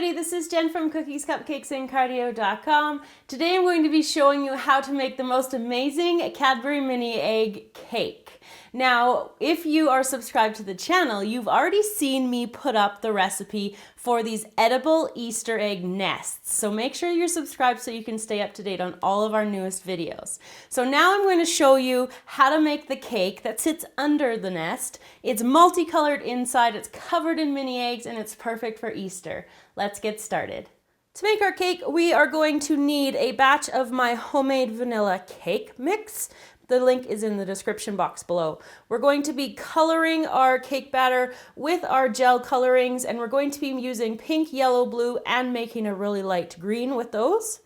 everybody, this is Jen from Cookies, Cupcakes, and Cardio.com. Today I'm going to be showing you how to make the most amazing Cadbury mini egg cake. Now, if you are subscribed to the channel, you've already seen me put up the recipe for these edible Easter egg nests. So make sure you're subscribed so you can stay up to date on all of our newest videos. So now I'm going to show you how to make the cake that sits under the nest. It's multicolored inside, it's covered in mini eggs, and it's perfect for Easter. Let's get started. To make our cake, we are going to need a batch of my homemade vanilla cake mix. The link is in the description box below. We're going to be coloring our cake batter with our gel colorings, and we're going to be using pink, yellow, blue, and making a really light green with those.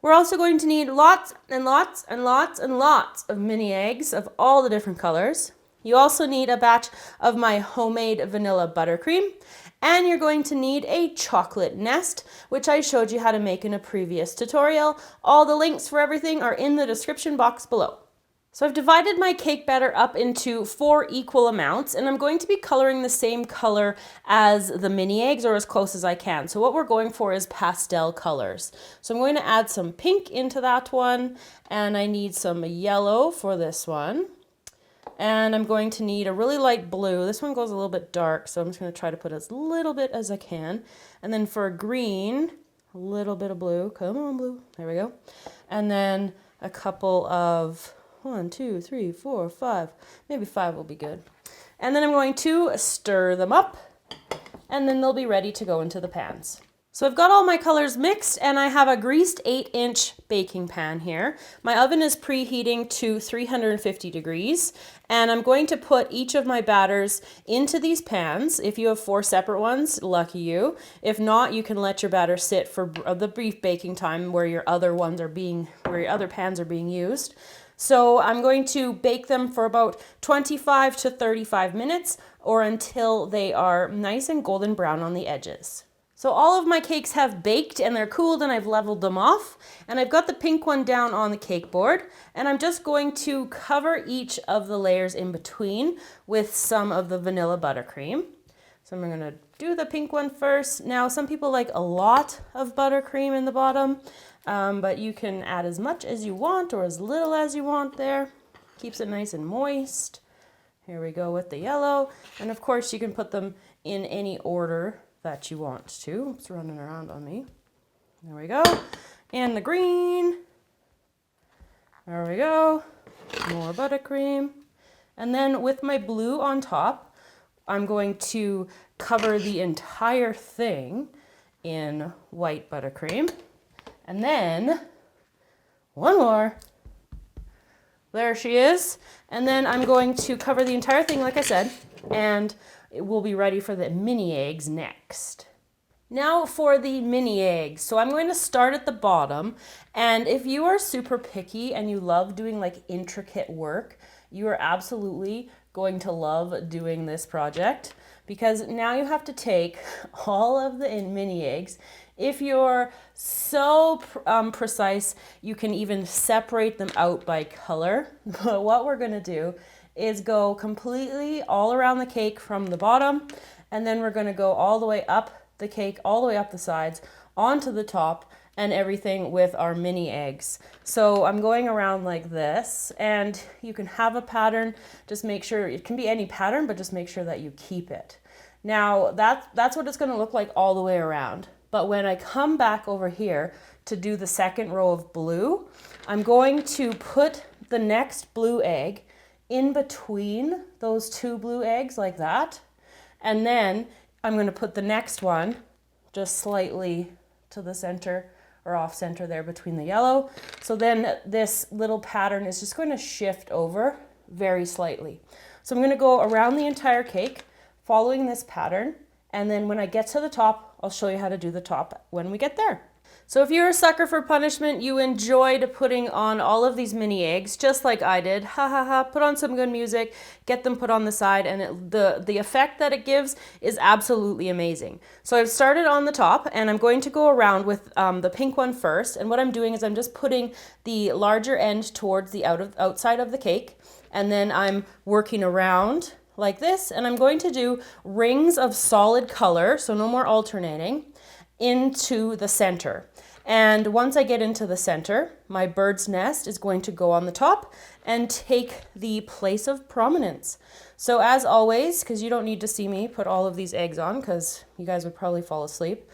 We're also going to need lots and lots and lots and lots of mini eggs of all the different colors. You also need a batch of my homemade vanilla buttercream, and you're going to need a chocolate nest, which I showed you how to make in a previous tutorial. All the links for everything are in the description box below. So I've divided my cake batter up into 4 equal amounts, and I'm going to be coloring the same color as the mini eggs, or as close as I can. So what we're going for is pastel colors. So I'm going to add some pink into that one, and I need some yellow for this one. And I'm going to need a really light blue. This one goes a little bit dark, so I'm just going to try to put as little bit as I can. And then for green, a little bit of blue. Come on, blue. There we go. And then a couple of 1, 2, 3, 4, 5. Maybe 5 will be good. And then I'm going to stir them up, and then they'll be ready to go into the pans. So I've got all my colors mixed, and I have a greased 8-inch baking pan here. My oven is preheating to 350 degrees, and I'm going to put each of my batters into these pans. If you have 4 separate ones, lucky you. If not, you can let your batter sit for the brief baking time where your other pans are being used. So I'm going to bake them for about 25 to 35 minutes, or until they are nice and golden brown on the edges. So all of my cakes have baked and they're cooled, and I've leveled them off, and I've got the pink one down on the cake board, and I'm just going to cover each of the layers in between with some of the vanilla buttercream. So I'm going to do the pink one first. Now, some people like a lot of buttercream in the bottom, but you can add as much as you want or as little as you want there. Keeps it nice and moist. Here we go with the yellow, and of course you can put them in any order that you want to. It's running around on me. There we go. And the green. There we go. More buttercream. And then with my blue on top, I'm going to cover the entire thing in white buttercream. And then one more. There she is. And then I'm going to cover the entire thing, like I said, and it will be ready for the mini eggs next. Now for the mini eggs. So I'm going to start at the bottom, and if you are super picky and you love doing like intricate work, you are absolutely going to love doing this project, because now you have to take all of the mini eggs. If you're so precise, you can even separate them out by color. But what we're going to do is go completely all around the cake from the bottom, and then we're going to go all the way up the cake, all the way up the sides, onto the top, and everything with our mini eggs. So I'm going around like this, and you can have a pattern. Just make sure, it can be any pattern, but just make sure that you keep it. Now that's what it's going to look like all the way around. But when I come back over here to do the second row of blue, I'm going to put the next blue egg in between those 2 blue eggs like that. And then I'm going to put the next one just slightly to the center or off center there between the yellow. So then this little pattern is just going to shift over very slightly. So I'm going to go around the entire cake following this pattern. And then when I get to the top, I'll show you how to do the top when we get there. So if you're a sucker for punishment, you enjoyed putting on all of these mini eggs, just like I did, put on some good music, get them put on the side, and the effect that it gives is absolutely amazing. So I've started on the top, and I'm going to go around with the pink one first, and what I'm doing is I'm just putting the larger end towards the outside of the cake, and then I'm working around like this, and I'm going to do rings of solid color, so no more alternating. into the center. And once I get into the center, my bird's nest is going to go on the top and take the place of prominence. So as always, because you don't need to see me put all of these eggs on because you guys would probably fall asleep,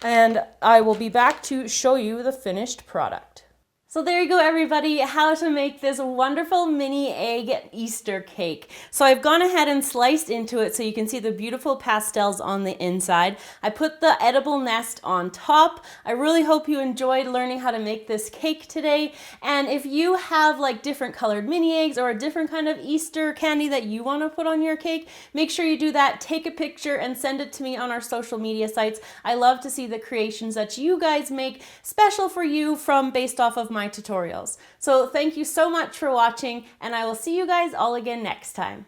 and I will be back to show you the finished product. So there you go, everybody, how to make this wonderful mini egg Easter cake. So I've gone ahead and sliced into it so you can see the beautiful pastels on the inside. I put the edible nest on top. I really hope you enjoyed learning how to make this cake today. And if you have like different colored mini eggs or a different kind of Easter candy that you want to put on your cake, make sure you do that. Take a picture and send it to me on our social media sites. I love to see the creations that you guys make special for you based off of my tutorials. So thank you so much for watching, and I will see you guys all again next time.